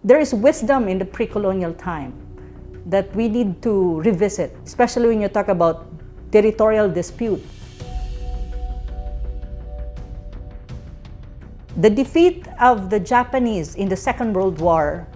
there is wisdom in the pre-colonial time that we need to revisit, especially when you talk about territorial dispute. The defeat of the Japanese in the Second World War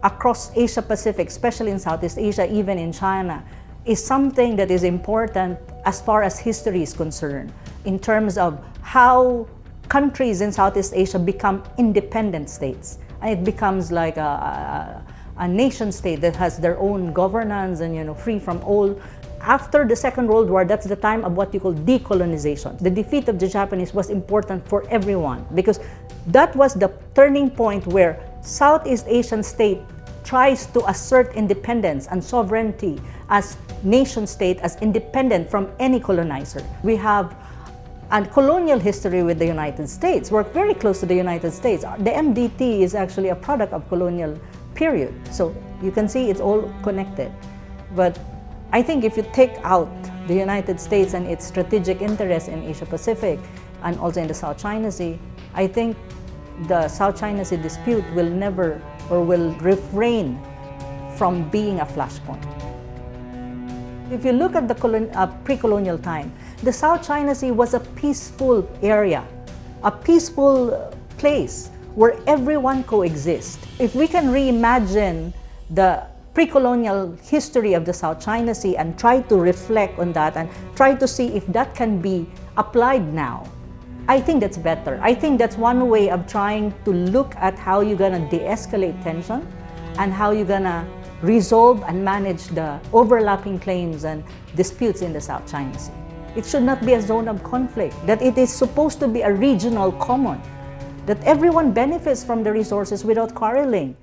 across Asia Pacific, especially in Southeast Asia, even in China, is something that is important as far as history is concerned, in terms of how countries in Southeast Asia become independent states. And it becomes like a nation state that has their own governance and free from all. After the Second World War, that's the time of what you call decolonization. The defeat of the Japanese was important for everyone because that was the turning point where Southeast Asian state tries to assert independence and sovereignty as nation state, as independent from any colonizer. We have a colonial history with the United States. We're very close to the United States. The MDT is actually a product of colonial period. So you can see it's all connected. But I think if you take out the United States and its strategic interest in Asia Pacific and also in the South China Sea, I think the South China Sea dispute will never or will refrain from being a flashpoint. If you look at the pre-colonial time, the South China Sea was a peaceful area, a peaceful place where everyone coexists. If we can reimagine the pre-colonial history of the South China Sea and try to reflect on that and try to see if that can be applied now, I think that's better. I think that's one way of trying to look at how you're gonna de-escalate tension and how you're gonna resolve and manage the overlapping claims and disputes in the South China Sea. It should not be a zone of conflict, that it is supposed to be a regional common, that everyone benefits from the resources without quarreling.